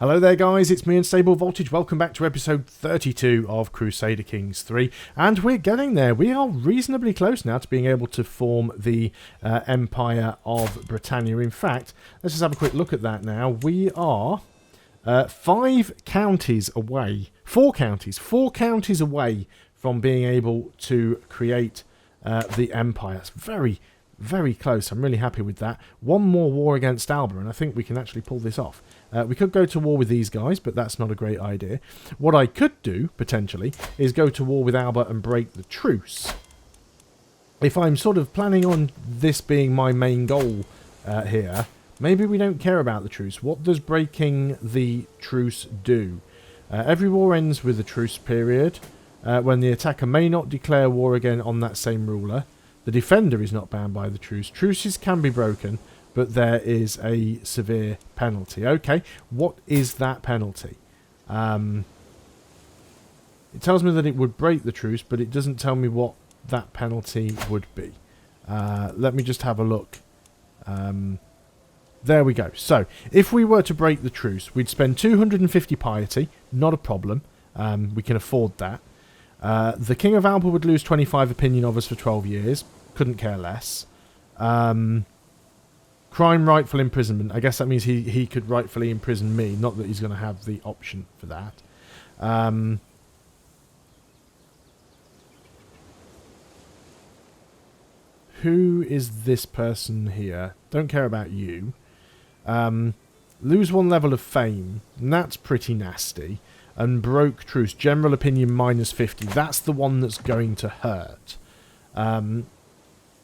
Hello there guys, it's me and Stable Voltage. Welcome back to episode 32 of Crusader Kings 3. And we're getting there. We are reasonably close now to being able to form the Empire of Britannia. In fact, let's just have a quick look at that now. We are 5 counties away. 4 counties away from being able to create the Empire. It's very, very close. I'm really happy with that. One more war against Alba, and I think we can actually pull this off. We could go to war with these guys, but that's not a great idea. What I could do, potentially, is go to war with Alba and break the truce. If I'm sort of planning on this being my main goal here, maybe we don't care about the truce. What does breaking the truce do? Every war ends with a truce period, when the attacker may not declare war again on that same ruler. The defender is not bound by the truce. Truces can be broken, but there is a severe penalty. Okay, what is that penalty? It tells me that it would break the truce, but it doesn't tell me what that penalty would be. Let me just have a look. There we go. So, if we were to break the truce, we'd spend 250 piety. Not a problem. We can afford that. The King of Alba would lose 25 opinion of us for 12 years. Couldn't care less. Crime, rightful imprisonment. I guess that means he could rightfully imprison me. Not that he's going to have the option for that. Who is this person here? Don't care about you. Lose 1 level of fame. And that's pretty nasty. And broke truce. General opinion minus 50. That's the one that's going to hurt.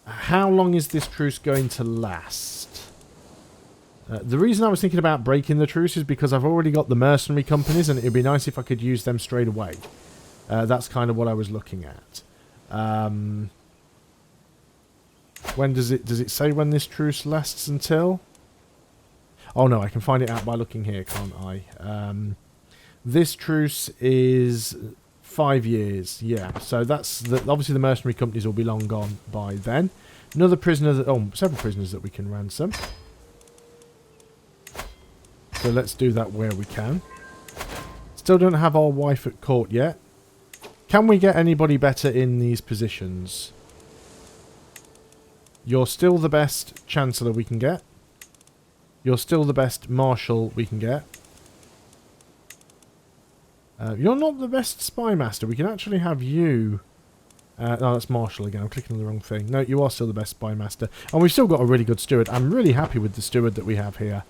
How long is this truce going to last? The reason I was thinking about breaking the truce is because I've already got the mercenary companies and it would be nice if I could use them straight away. That's kind of what I was looking at. When does it say when this truce lasts until? Oh no, I can find it out by looking here, can't I? This truce is 5 years, yeah. So that's obviously the mercenary companies will be long gone by then. Another prisoner several prisoners that we can ransom. So let's do that where we can. Still don't have our wife at court yet. Can we get anybody better in these positions? You're still the best chancellor we can get. You're still the best marshal we can get. You're not the best spy master. We can actually have you... no, that's marshal again. I'm clicking on the wrong thing. No, you are still the best spy master. And we've still got a really good steward. I'm really happy with the steward that we have here.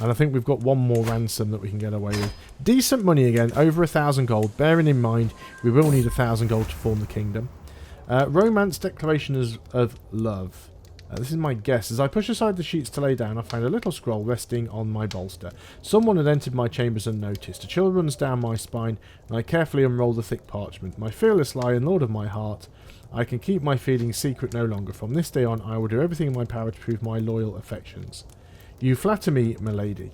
And I think we've got one more ransom that we can get away with. Decent money again. Over 1,000 gold. Bearing in mind, we will need 1,000 gold to form the kingdom. Romance declaration of love. This is my guess. As I push aside the sheets to lay down, I find a little scroll resting on my bolster. Someone had entered my chambers unnoticed. A chill runs down my spine, and I carefully unroll the thick parchment. My fearless lion, lord of my heart. I can keep my feelings secret no longer. From this day on, I will do everything in my power to prove my loyal affections. You flatter me, milady.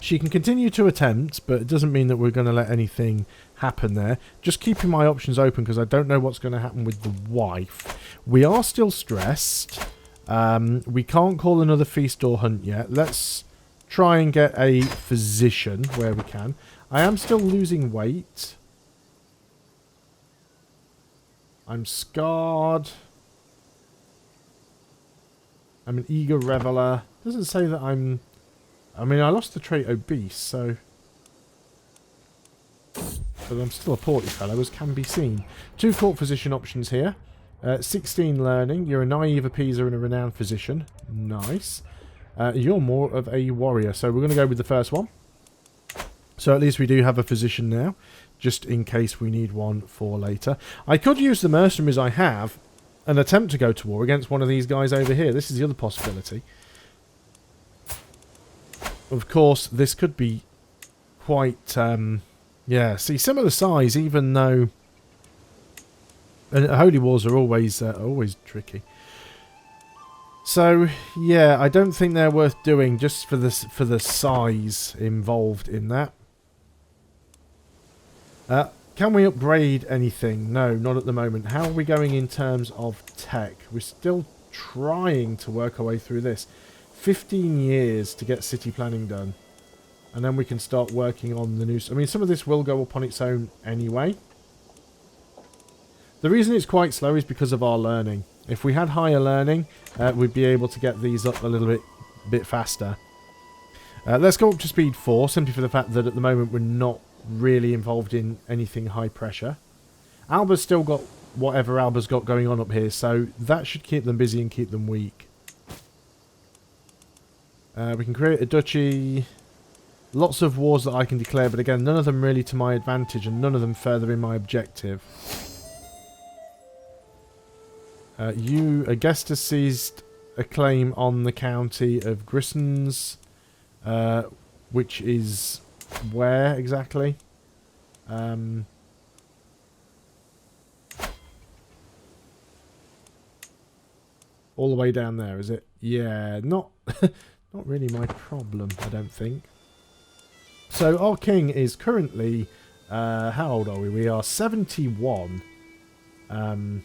She can continue to attempt, but it doesn't mean that we're going to let anything happen there. Just keeping my options open because I don't know what's going to happen with the wife. We are still stressed. We can't call another feast or hunt yet. Let's try and get a physician where we can. I am still losing weight. I'm scarred. I'm an eager reveller. Doesn't say that I'm... I mean, I lost the trait obese, so... But I'm still a portly fellow, as can be seen. 2 court physician options here. 16 learning. You're a naive appeaser and a renowned physician. Nice. You're more of a warrior, so we're going to go with the first one. So at least we do have a physician now, just in case we need one for later. I could use the mercenaries I have and attempt to go to war against one of these guys over here. This is the other possibility. Of course, this could be quite... yeah, see, similar size, even though... And holy wars are always tricky. So, yeah, I don't think they're worth doing just for the size involved in that. Can we upgrade anything? No, not at the moment. How are we going in terms of tech? We're still trying to work our way through this. 15 years to get city planning done. And then we can start working on the new... I mean, some of this will go up on its own anyway. The reason it's quite slow is because of our learning. If we had higher learning, we'd be able to get these up a little bit faster. Let's go up to speed 4, simply for the fact that at the moment we're not really involved in anything high pressure. Alba's still got whatever Alba's got going on up here, so that should keep them busy and keep them weak. We can create a duchy. Lots of wars that I can declare, but again, none of them really to my advantage and none of them further in my objective. A guest has seized a claim on the county of Grissons, which is where exactly? All the way down there, is it? Yeah, not not really my problem, I don't think. So our king is currently, how old are we? We are 71. And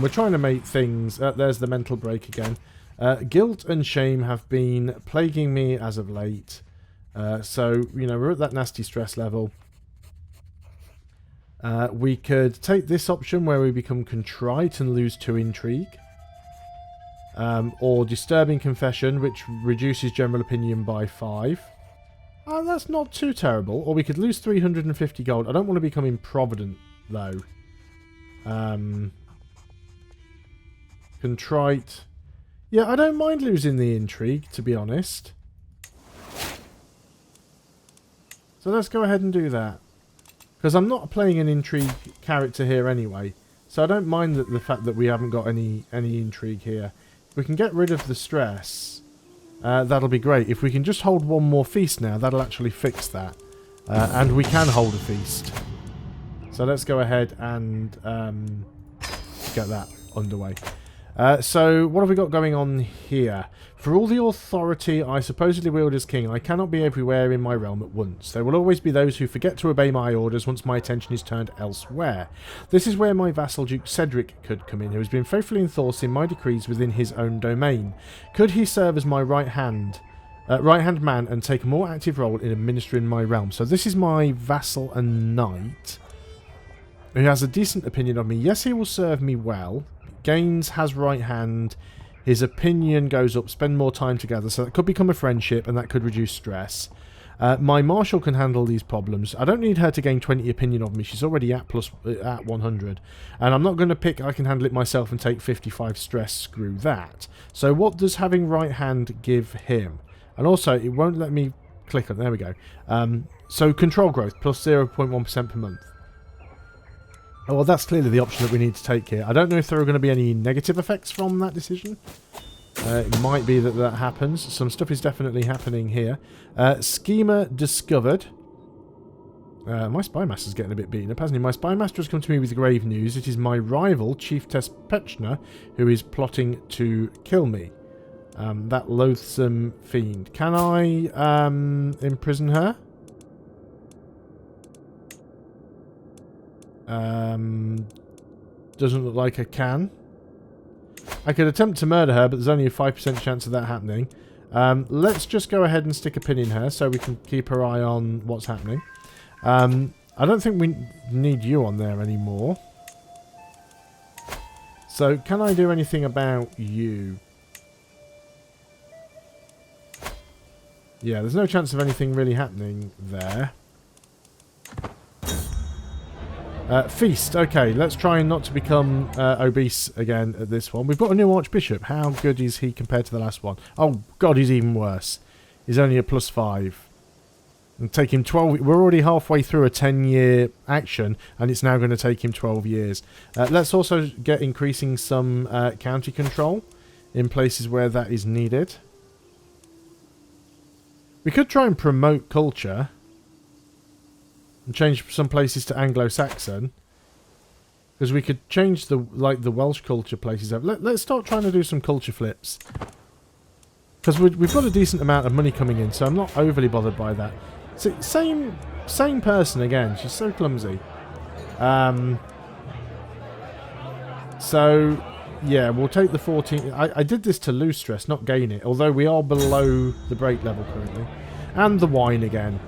we're trying to make things... there's the mental break again. Guilt and shame have been plaguing me as of late. So, you know, we're at that nasty stress level. We could take this option where we become contrite and lose 2 intrigue. Or disturbing confession, which reduces general opinion by 5. That's not too terrible. Or we could lose 350 gold. I don't want to become improvident, though. Contrite. Yeah, I don't mind losing the intrigue, to be honest. So let's go ahead and do that. Because I'm not playing an intrigue character here anyway. So I don't mind the fact that we haven't got any intrigue here. If we can get rid of the stress, that'll be great. If we can just hold one more feast now, that'll actually fix that. And we can hold a feast. So let's go ahead and get that underway. So what have we got going on here? For all the authority I supposedly wield as king, I cannot be everywhere in my realm at once. There will always be those who forget to obey my orders once my attention is turned elsewhere. This is where my vassal Duke Cedric could come in, who has been faithfully enforcing my decrees within his own domain. Could he serve as my right-hand man and take a more active role in administering my realm? So this is my vassal and knight, who has a decent opinion of me. Yes, he will serve me well. Gains has right hand. His opinion goes up. Spend more time together. So that could become a friendship and that could reduce stress. My marshal can handle these problems. I don't need her to gain 20 opinion of me. She's already at 100. And I'm not going to pick I can handle it myself and take 55 stress. Screw that. So what does having right hand give him? And also it won't let me click on. There we go. So control growth plus 0.1% per month. Oh, well, that's clearly the option that we need to take here. I don't know if there are going to be any negative effects from that decision. It might be that happens. Some stuff is definitely happening here. Schema discovered. My spymaster's getting a bit beaten up, hasn't he? My spymaster has come to me with grave news. It is my rival, Chief Tespechner, who is plotting to kill me. That loathsome fiend. Can I imprison her? Doesn't look like I can. I could attempt to murder her, but there's only a 5% chance of that happening. Let's just go ahead and stick a pin in her so we can keep our eye on what's happening. I don't think we need you on there anymore. So, can I do anything about you? Yeah, there's no chance of anything really happening there. Feast. Okay, let's try not to become obese again at this one. We've got a new Archbishop. How good is he compared to the last one? Oh, God, he's even worse. He's only a +5. And take him 12... We're already halfway through a 10-year action, and it's now going to take him 12 years. Let's also get increasing some county control in places where that is needed. We could try and promote culture and change some places to Anglo-Saxon, because we could change the Welsh culture places up. Let's start trying to do some culture flips, because we've got a decent amount of money coming in, so I'm not overly bothered by that. See, same person again. She's so clumsy. So Yeah, we'll take the 14. I did this to lose stress, not gain it. Although we are below the break level currently. And the wine again.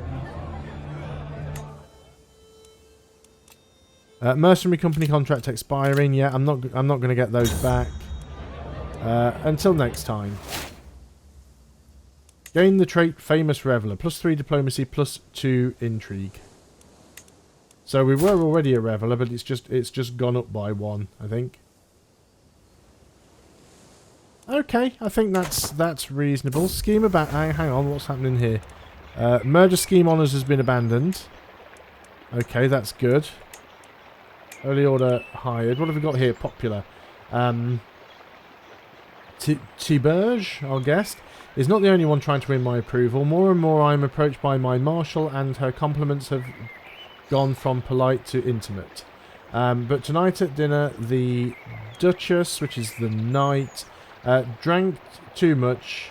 Mercenary company contract expiring. Yeah, I'm not going to get those back. Until next time. Gain the trait Famous Reveller. +3 diplomacy, +2 intrigue. So we were already a Reveller, but it's just gone up by 1, I think. Okay, I think that's reasonable. Scheme about... Hang on, what's happening here? Murder scheme honours has been abandoned. Okay, that's good. Early order hired. What have we got here? Popular. Tiberge, our guest, is not the only one trying to win my approval. More and more I am approached by my marshal, and her compliments have gone from polite to intimate. But tonight at dinner, the Duchess, which is the knight, drank too much.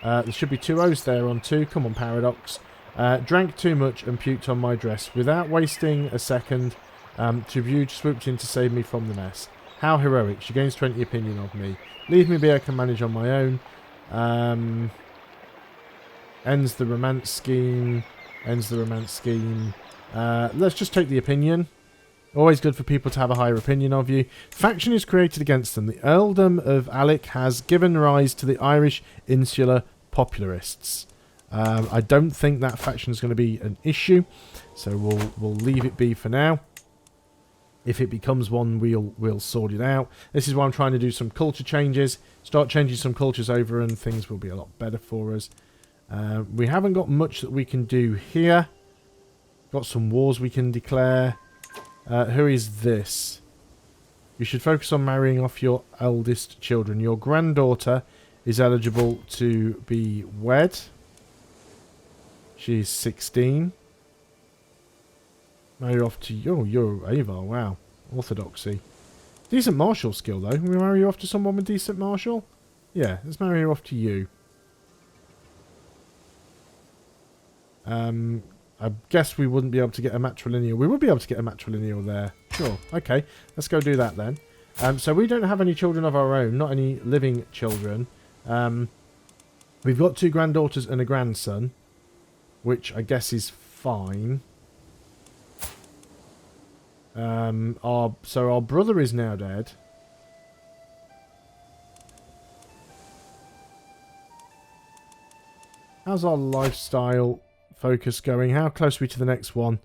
There should be 2 O's there on 2. Come on, Paradox. Drank too much and puked on my dress. Without wasting a second, Tribute swooped in to save me from the mess. How heroic. She gains 20 opinion of me. Leave me be, I can manage on my own. Ends the romance scheme. Ends the romance scheme. Let's just take the opinion. Always good for people to have a higher opinion of you. Faction is created against them. The earldom of Alec has given rise to the Irish insular popularists. I don't think that faction is going to be an issue, so we'll leave it be for now. If it becomes one, we'll sort it out. This is why I'm trying to do some culture changes. Start changing some cultures over, and things will be a lot better for us. We haven't got much that we can do here. Got some wars we can declare. Who is this? You should focus on marrying off your eldest children. Your granddaughter is eligible to be wed. She's 16. Marry off to you. Oh, you're Ava. Wow. Orthodoxy. Decent martial skill, though. Can we marry you off to someone with decent martial? Yeah, let's marry her off to you. I guess we wouldn't be able to get a matrilineal. We would be able to get a matrilineal there. Sure. Okay. Let's go do that then. So we don't have any children of our own. Not any living children. We've got 2 granddaughters and a grandson. Which I guess is fine. So our brother is now dead. How's our lifestyle focus going? How close are we to the next one?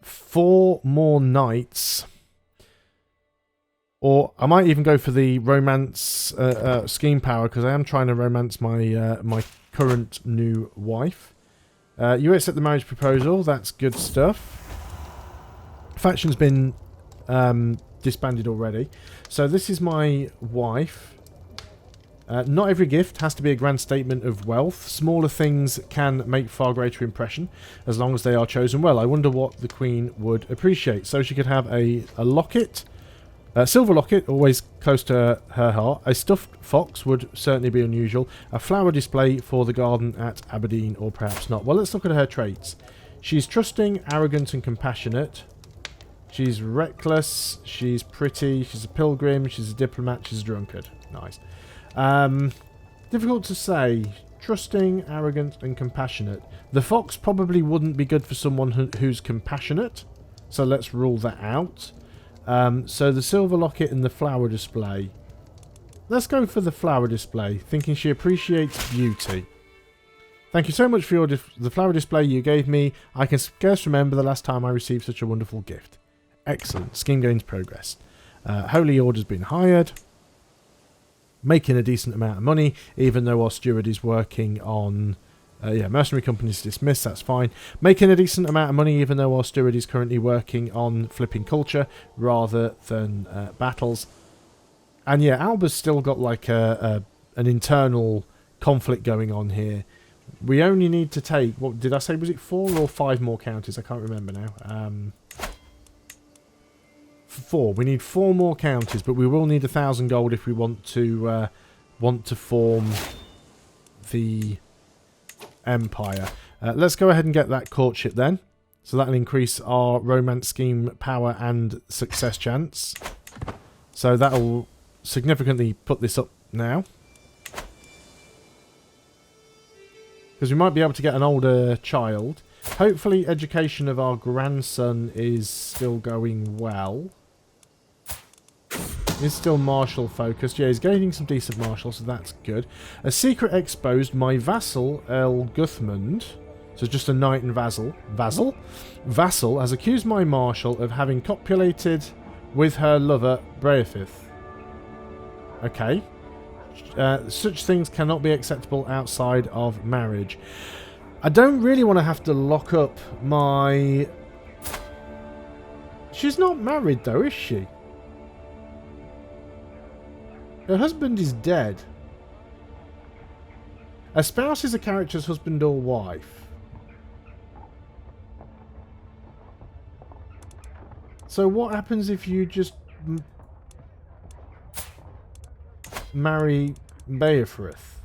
4 more nights. Or I might even go for the romance scheme power, because I am trying to romance my my current new wife. You accept the marriage proposal. That's good stuff. Faction's been disbanded already. So this is my wife. Not every gift has to be a grand statement of wealth. Smaller things can make far greater impression, as long as they are chosen well. I wonder what the Queen would appreciate. So she could have a locket. A silver locket, always close to her heart. A stuffed fox would certainly be unusual. A flower display for the garden at Aberdeen, or perhaps not. Well, let's look at her traits. She's trusting, arrogant and compassionate. She's reckless. She's pretty. She's a pilgrim. She's a diplomat. She's a drunkard. Nice. Difficult to say. Trusting, arrogant and compassionate. The fox probably wouldn't be good for someone who's compassionate. So let's rule that out. So the silver locket and the flower display. Let's go for the flower display, thinking she appreciates beauty. Thank you so much for the flower display you gave me. I can scarce remember the last time I received such a wonderful gift. Excellent. Scheme gains progress. Holy Order's been hired. Making a decent amount of money, even though our steward is working on... mercenary companies dismissed, that's fine. Making a decent amount of money, even though our steward is currently working on flipping culture rather than battles. And yeah, Alba's still got like an internal conflict going on here. We only need to take, what did I say, was it 4 or 5 more counties? I can't remember now. 4. We need 4 more counties, but we will need 1,000 gold if we want to form the Empire. Let's go ahead and get that courtship then. So that'll increase our romance scheme power and success chance. So that'll significantly put this up now. Because we might be able to get an older child. Hopefully education of our grandson is still going well. He's still martial focused. Yeah, he's gaining some decent martial, so that's good. A secret exposed. My vassal, El Guthmund, so just a knight and vassal. Vassal has accused my marshal of having copulated with her lover, Breathith. Okay. Such things cannot be acceptable outside of marriage. I don't really want to have to lock up my... She's not married though, is she? Her husband is dead. A spouse is a character's husband or wife. So what happens if you just marry Beofrith?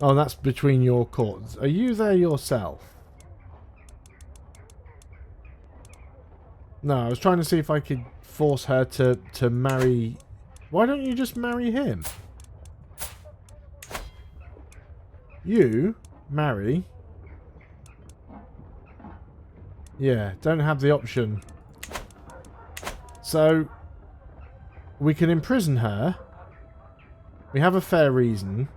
Oh, that's between your courts. Are you there yourself? No, I was trying to see if I could force her to marry... Why don't you just marry him? You marry... Yeah, don't have the option. So, we can imprison her. We have a fair reason.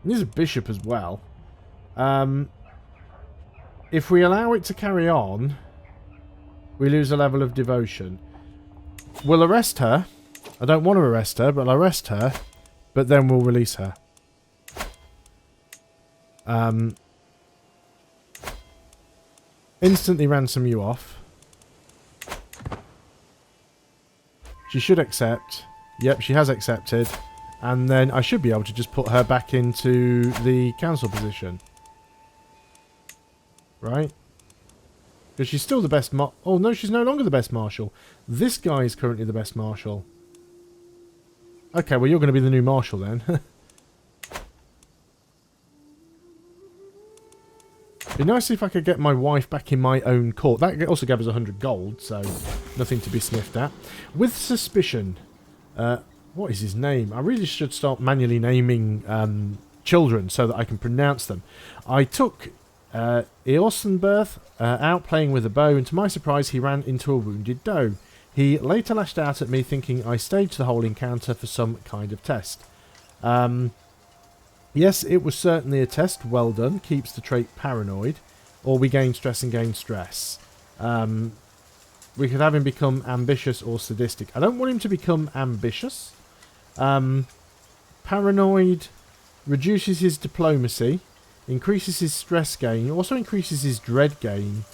And there's a bishop as well. If we allow it to carry on, we lose a level of devotion. We'll arrest her. I don't want to arrest her, but I'll arrest her. But then we'll release her. Instantly ransom you off. She should accept. Yep, she has accepted. And then I should be able to just put her back into the council position. Right? Because she's still the best oh, no, she's no longer the best marshal. This guy is currently the best marshal. Okay, well, you're going to be the new marshal then. It'd be nice if I could get my wife back in my own court. That also gave us 100 gold, so nothing to be sniffed at. With suspicion. What is his name? I really should start manually naming children so that I can pronounce them. I took Eosenberth out playing with a bow, and to my surprise he ran into a wounded doe. He later lashed out at me thinking I staged the whole encounter for some kind of test. Yes, it was certainly a test. Well done. Keeps the trait paranoid. Or we gain stress and gain stress. We could have him become ambitious or sadistic. I don't want him to become ambitious. Paranoid reduces his diplomacy, increases his stress gain, also increases his dread gain.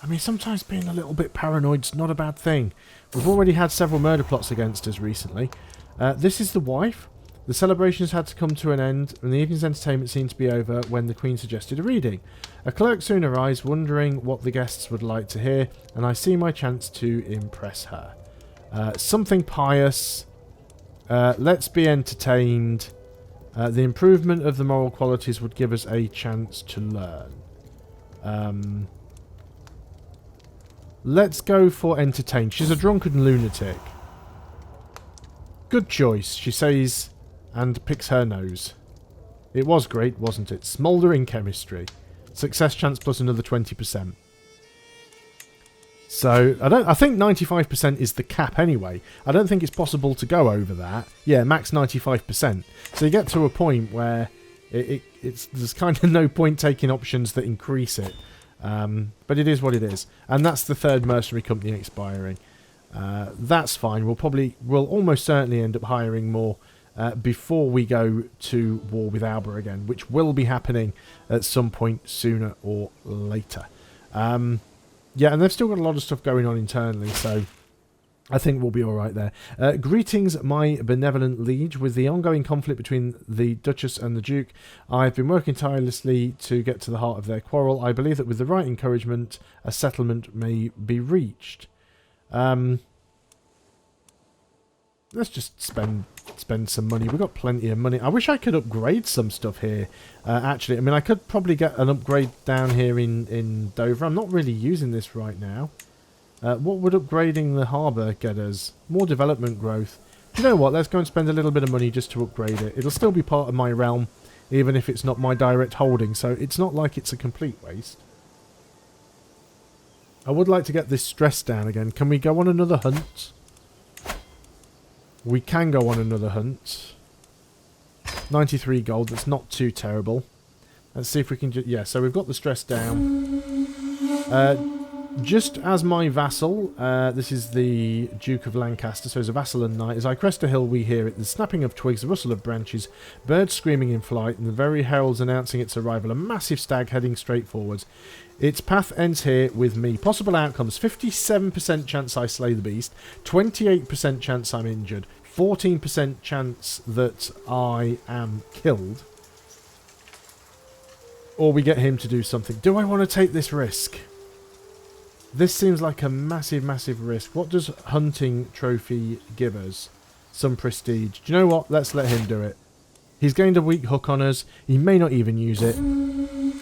I mean, sometimes being a little bit paranoid's not a bad thing. We've already had several murder plots against us recently. This is the wife. The celebrations had to come to an end, and the evening's entertainment seemed to be over when the Queen suggested a reading. A clerk soon arrives, wondering what the guests would like to hear, and I see my chance to impress her. Something pious. Let's be entertained. The improvement of the moral qualities would give us a chance to learn. Let's go for entertain. She's a drunken lunatic. Good choice, she says, and picks her nose. It was great, wasn't it? Smouldering chemistry. Success chance plus another 20%. So, I think 95% is the cap anyway. I don't think it's possible to go over that. Yeah, max 95%. So you get to a point where there's kind of no point taking options that increase it. But it is what it is. And that's the third mercenary company expiring. That's fine. We'll almost certainly end up hiring more before we go to war with Alba again, which will be happening at some point sooner or later. Yeah, and they've still got a lot of stuff going on internally, so I think we'll be alright there. Greetings, my benevolent liege. With the ongoing conflict between the Duchess and the Duke, I've been working tirelessly to get to the heart of their quarrel. I believe that with the right encouragement, a settlement may be reached. Let's just spend spend some money. We've got plenty of money. I wish I could upgrade some stuff here, actually. I mean, I could probably get an upgrade down here in Dover. I'm not really using this right now. What would upgrading the harbour get us? More development growth. Do you know what? Let's go and spend a little bit of money just to upgrade it. It'll still be part of my realm, even if it's not my direct holding, so it's not like it's a complete waste. I would like to get this stress down again. Can we go on another hunt? We can go on another hunt. 93 gold, that's not too terrible. Let's see if we can... yeah, so we've got the stress down. Just as my vassal, this is the Duke of Lancaster, so as a vassal and knight, as I crest a hill we hear it, the snapping of twigs, the rustle of branches, birds screaming in flight, and the very heralds announcing its arrival, a massive stag heading straight forwards. Its path ends here with me. Possible outcomes, 57% chance I slay the beast, 28% chance I'm injured, 14% chance that I am killed, or we get him to do something. Do I want to take this risk? This seems like a massive, massive risk. What does hunting trophy give us? Some prestige. Do you know what? Let's let him do it. He's gained a weak hook on us. He may not even use it.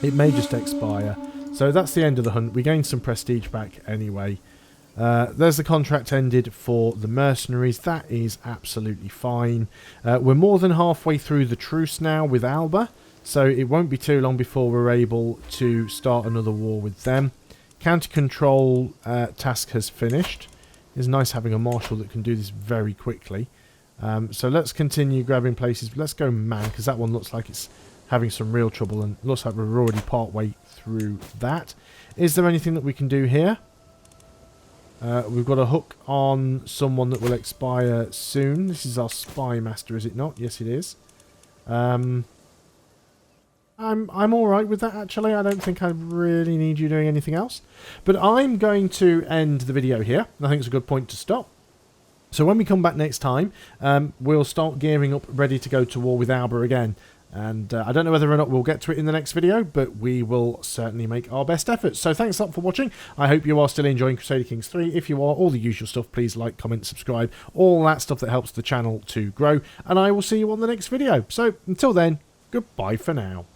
It may just expire. So that's the end of the hunt. We gained some prestige back anyway. There's the contract ended for the mercenaries. That is absolutely fine. We're more than halfway through the truce now with Alba. So it won't be too long before we're able to start another war with them. Counter control task has finished. It's nice having a marshal that can do this very quickly. So let's continue grabbing places. Let's go man, because that one looks like it's having some real trouble, and looks like we're already part way through that. Is there anything that we can do here? We've got a hook on someone that will expire soon. This is our spy master, is it not? Yes, it is. I'm alright with that, actually. I don't think I really need you doing anything else. But I'm going to end the video here. I think it's a good point to stop. So when we come back next time, we'll start gearing up, ready to go to war with Alba again. And I don't know whether or not we'll get to it in the next video, but we will certainly make our best efforts. So thanks a lot for watching. I hope you are still enjoying Crusader Kings 3. If you are, all the usual stuff, please like, comment, subscribe. All that stuff that helps the channel to grow. And I will see you on the next video. So until then, goodbye for now.